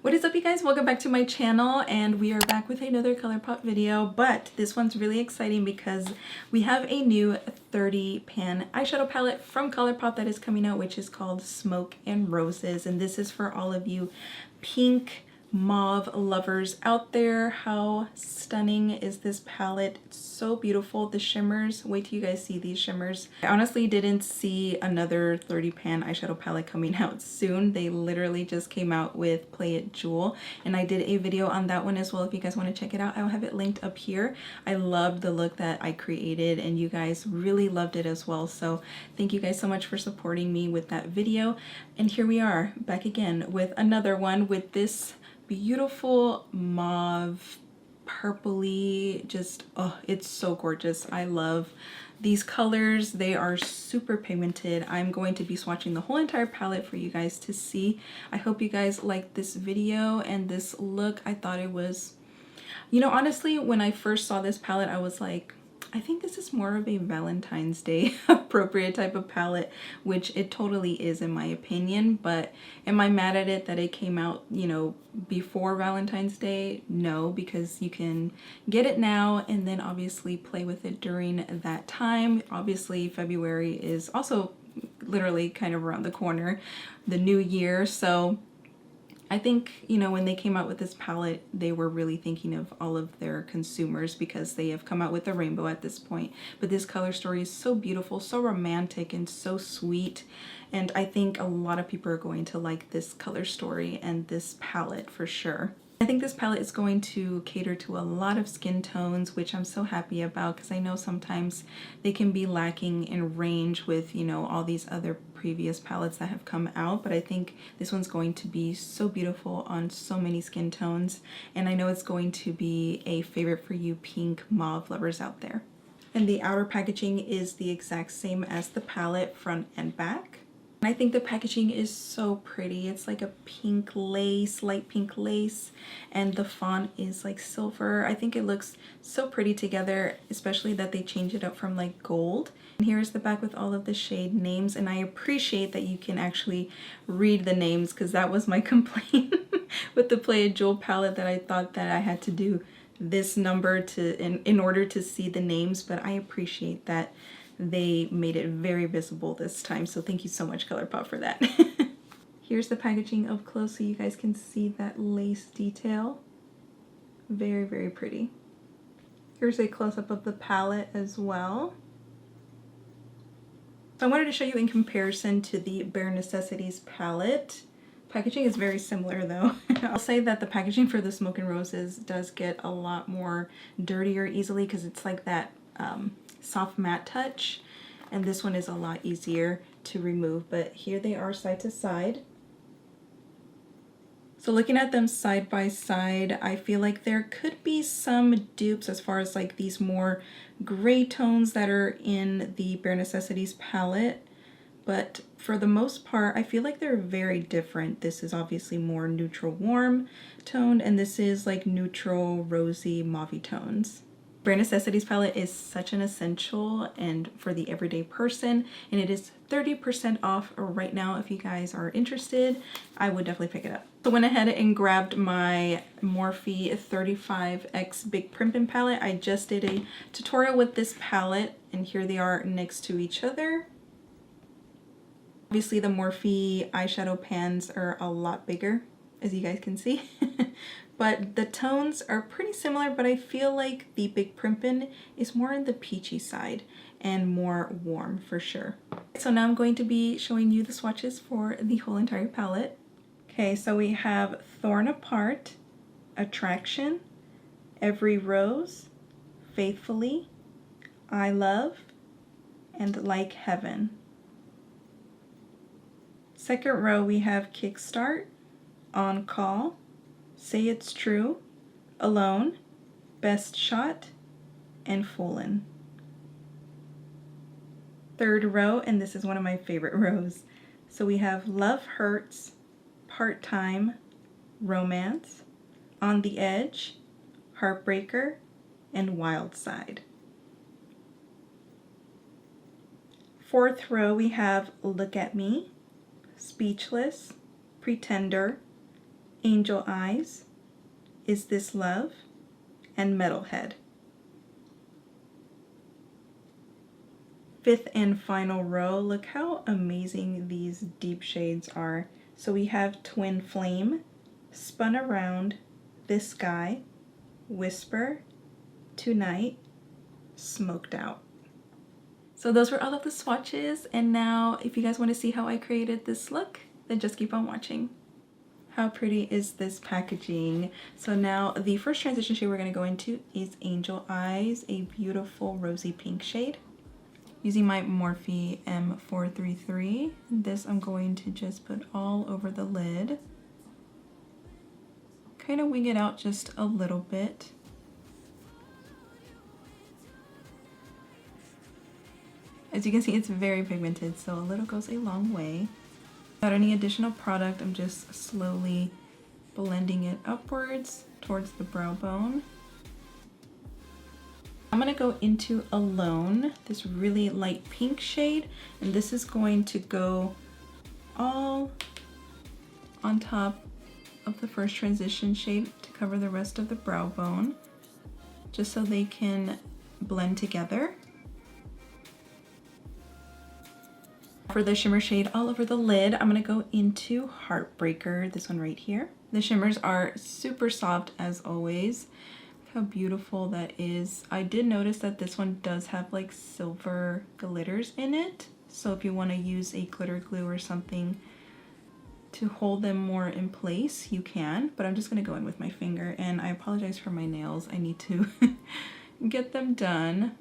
What is up, you guys? Welcome back to my channel, and we are back with another Colourpop video, but this one's really exciting because we have a new 30 pan eyeshadow palette from Colourpop that is coming out, which is called Smoke and Roses, and this is for all of you pink mauve lovers out there. How stunning is this palette? It's so beautiful. The shimmers, wait till you guys see these shimmers. I honestly didn't see another 30 pan eyeshadow palette coming out soon. They literally just came out with Play It Jewel, and I did a video on that one as well. If you guys want to check it out, I'll have it linked up here. I loved the look that I created, and you guys really loved it as well, so thank you guys so much for supporting me with that video. And here we are back again with another one with this beautiful mauve purpley, just oh, it's so gorgeous. I love these colors. They are super pigmented. I'm going to be swatching the whole entire palette for you guys to see. I hope you guys like this video and this look. I thought it was, you know, honestly, when I first saw this palette, I was like, I think this is more of a Valentine's Day appropriate type of palette, which it totally is in my opinion. But am I mad at it that it came out, you know, before Valentine's Day? No, because you can get it now and then obviously play with it during that time. Obviously February is also literally kind of around the corner, the new year, so I think, you know, when they came out with this palette, they were really thinking of all of their consumers because they have come out with a rainbow at this point. But this color story is so beautiful, so romantic, and so sweet. And I think a lot of people are going to like this color story and this palette for sure. I think this palette is going to cater to a lot of skin tones, which I'm so happy about because I know sometimes they can be lacking in range with, you know, all these other previous palettes that have come out, but I think this one's going to be so beautiful on so many skin tones, and I know it's going to be a favorite for you pink mauve lovers out there. And the outer packaging is the exact same as the palette, front and back. I think the packaging is so pretty. It's like a pink lace, light pink lace, and the font is like silver. I think it looks so pretty together, especially that they changed it up from like gold. And here's the back with all of the shade names, and I appreciate that you can actually read the names because that was my complaint with the Play It Jewel palette, that I thought that I had to do this number to in order to see the names, but I appreciate that they made it very visible this time, so thank you so much Colourpop for that. Here's the packaging up close so you guys can see that lace detail. Very, very pretty. Here's a close-up of the palette as well. So I wanted to show you in comparison to the Bare Necessities palette. Packaging is very similar though. I'll say that the packaging for the Smoke and Roses does get a lot more dirtier easily because it's like that soft matte touch, and this one is a lot easier to remove. But here they are side to side. So looking at them side by side, I feel like there could be some dupes as far as like these more gray tones that are in the Bare Necessities palette, but for the most part I feel like they're very different. This is obviously more neutral warm toned, and this is like neutral rosy mauvey tones. Bare Necessities palette is such an essential and for the everyday person, and it is 30% off right now. If you guys are interested, I would definitely pick it up. So I went ahead and grabbed my Morphe 35X Big Primpin palette. I just did a tutorial with this palette, and here they are next to each other. Obviously the Morphe eyeshadow pans are a lot bigger, as you guys can see. But the tones are pretty similar, but I feel like the Big Primpin is more in the peachy side and more warm for sure. So now I'm going to be showing you the swatches for the whole entire palette. Okay, so we have Thorn Apart, Attraction, Every Rose, Faithfully, I Love, and Like Heaven. Second row we have Kickstart, On Call, Say It's True, Alone, Best Shot, and Foolin'. Third row, and this is one of my favorite rows. So we have Love Hurts, Part-Time, Romance, On the Edge, Heartbreaker, and Wild Side. fourth row we have Look at Me, Speechless, Pretender, Angel Eyes, Is This Love, and Metalhead. Fifth and final row, look how amazing these deep shades are. So we have Twin Flame, Spun Around, This Guy, Whisper, Tonight, Smoked Out. So those were all of the swatches, and now if you guys want to see how I created this look, then just keep on watching. How pretty is this packaging? So now the first transition shade we're going to go into is Angel Eyes, a beautiful rosy pink shade. Using my Morphe M433, this I'm going to just put all over the lid. Kind of wing it out just a little bit. As you can see, it's very pigmented, so a little goes a long way. Without any additional product, I'm just slowly blending it upwards towards the brow bone. I'm going to go into Alone, this really light pink shade, and this is going to go all on top of the first transition shade to cover the rest of the brow bone, just so they can blend together. For the shimmer shade all over the lid, I'm going to go into Heartbreaker, this one right here. The shimmers are super soft as always. Look how beautiful that is. I did notice that this one does have like silver glitters in it. So if you want to use a glitter glue or something to hold them more in place, you can. But I'm just going to go in with my finger, and I apologize for my nails. I need to get them done.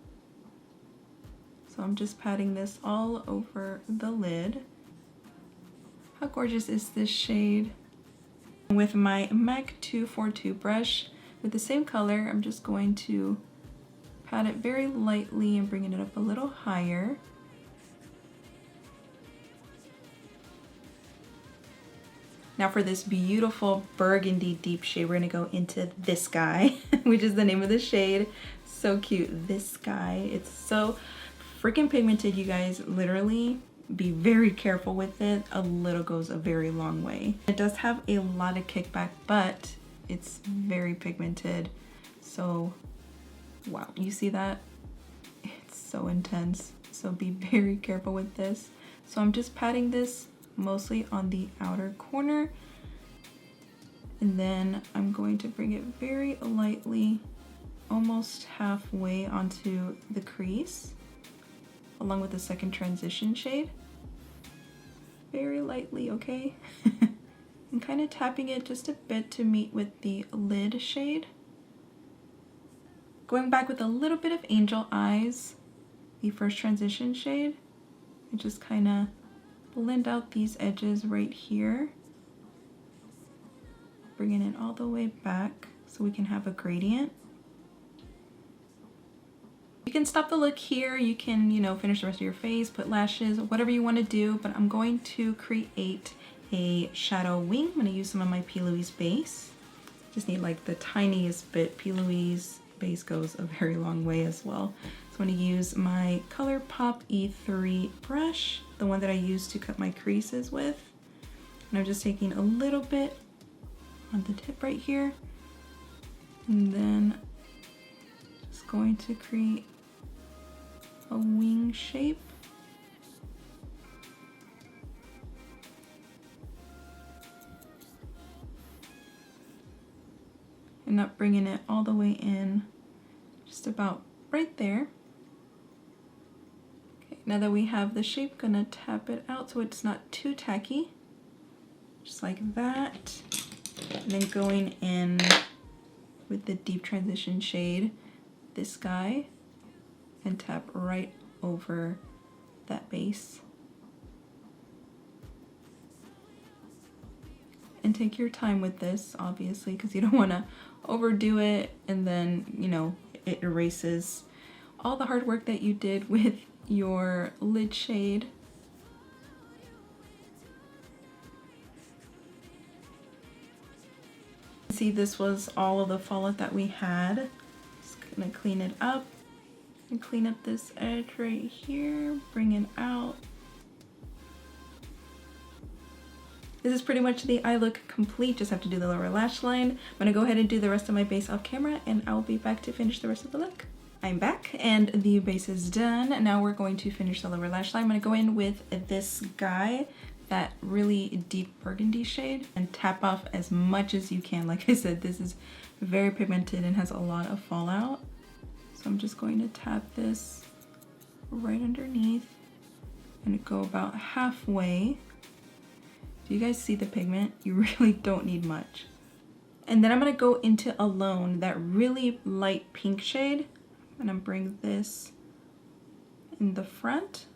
So I'm just patting this all over the lid. How gorgeous is this shade? With my MAC 242 brush, with the same color, I'm just going to pat it very lightly and bringing it up a little higher. Now for this beautiful burgundy deep shade, we're gonna go into This Guy, which is the name of the shade. So cute, This Guy. It's so freaking pigmented, you guys. Literally be very careful with it. A little goes a very long way. It does have a lot of kickback, but it's very pigmented. So wow, you see that? It's so intense. So be very careful with this. So I'm just patting this mostly on the outer corner, and then I'm going to bring it very lightly, almost halfway onto the crease, along with the second transition shade. Very lightly, okay? I'm kind of tapping it just a bit to meet with the lid shade. Going back with a little bit of Angel Eyes, the first transition shade, and just kind of blend out these edges right here. Bringing it all the way back so we can have a gradient. You can stop the look here, you can, you know, finish the rest of your face, put lashes, whatever you want to do, but I'm going to create a shadow wing. I'm going to use some of my P. Louise base. Just need like the tiniest bit. P. Louise base goes a very long way as well. So I'm going to use my Colourpop E3 brush, the one that I use to cut my creases with. And I'm just taking a little bit on the tip right here, and then just going to create a wing shape. And not bringing it all the way in, just about right there. Okay, now that we have the shape, gonna tap it out so it's not too tacky, just like that. And then going in with the deep transition shade, This Guy, and tap right over that base. And take your time with this, obviously, because you don't want to overdo it and then, you know, it erases all the hard work that you did with your lid shade. See, this was all of the fallout that we had. Just gonna clean it up and clean up this edge right here, bring it out. This is pretty much the eye look complete. Just have to do the lower lash line. I'm gonna go ahead and do the rest of my base off camera, and I'll be back to finish the rest of the look. I'm back and the base is done. Now we're going to finish the lower lash line. I'm gonna go in with this guy, that really deep burgundy shade, and tap off as much as you can. Like I said, this is very pigmented and has a lot of fallout. So I'm just going to tap this right underneath and go about halfway. Do you guys see the pigment? You really don't need much. And then I'm gonna go into Alone, that really light pink shade. I'm gonna bring this in the front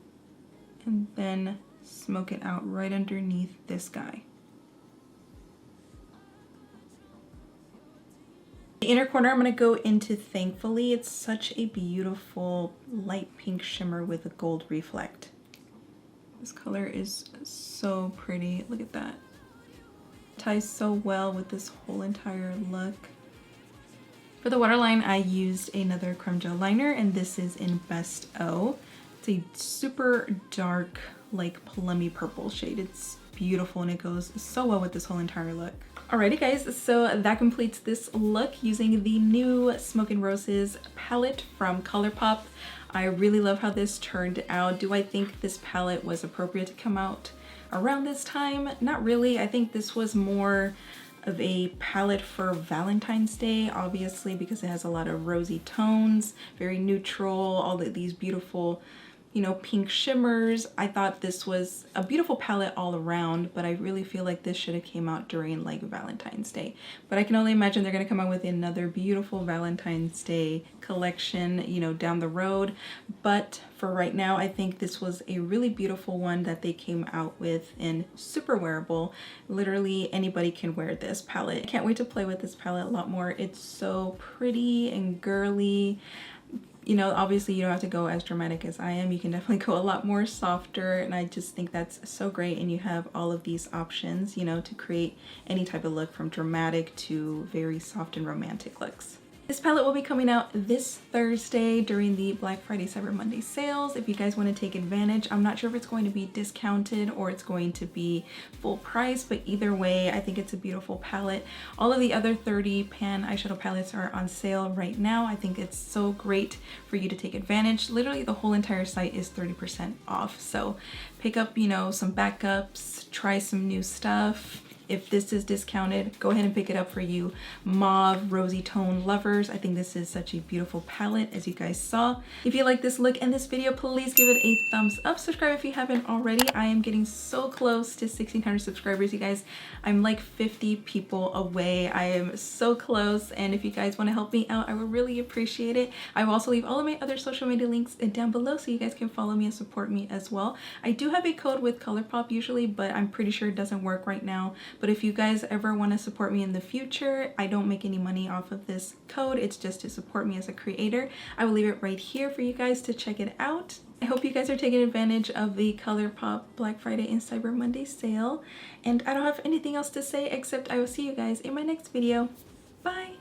and then smoke it out right underneath this guy. The inner corner I'm gonna go into Thankfully. It's such a beautiful light pink shimmer with a gold reflect. This color is so pretty. Look at that. It ties so well with this whole entire look. For the waterline, I used another creme gel liner, and this is in Best O. It's a super dark, like plummy purple shade. It's beautiful and it goes so well with this whole entire look. Alrighty guys, so that completes this look using the new Smoke and Roses palette from Colourpop. I really love how this turned out. Do I think this palette was appropriate to come out around this time? Not really. I think this was more of a palette for Valentine's Day, obviously, because it has a lot of rosy tones, very neutral, all of these beautiful, you know, pink shimmers. I thought this was a beautiful palette all around, but I really feel like this should have came out during like Valentine's Day. But I can only imagine they're gonna come out with another beautiful Valentine's Day collection, you know, down the road. But for right now, I think this was a really beautiful one that they came out with, and super wearable. Literally anybody can wear this palette. I can't wait to play with this palette a lot more. It's so pretty and girly. You know, obviously you don't have to go as dramatic as I am. You can definitely go a lot more softer, and I just think that's so great. And you have all of these options, you know, to create any type of look from dramatic to very soft and romantic looks. This palette will be coming out this Thursday during the Black Friday Cyber Monday sales. If you guys want to take advantage, I'm not sure if it's going to be discounted or it's going to be full price, but either way, I think it's a beautiful palette. All of the other 30 pan eyeshadow palettes are on sale right now. I think it's so great for you to take advantage. Literally the whole entire site is 30% off. So pick up, you know, some backups, try some new stuff. If this is discounted, go ahead and pick it up for you mauve, rosy tone lovers. I think this is such a beautiful palette, as you guys saw. If you like this look and this video, please give it a thumbs up. Subscribe if you haven't already. I am getting so close to 1,600 subscribers, you guys. I'm like 50 people away. I am so close, and if you guys want to help me out, I would really appreciate it. I will also leave all of my other social media links down below so you guys can follow me and support me as well. I do have a code with Colourpop usually, but I'm pretty sure it doesn't work right now. But if you guys ever want to support me in the future, I don't make any money off of this code. It's just to support me as a creator. I will leave it right here for you guys to check it out. I hope you guys are taking advantage of the Colourpop Black Friday and Cyber Monday sale. And I don't have anything else to say except I will see you guys in my next video. Bye!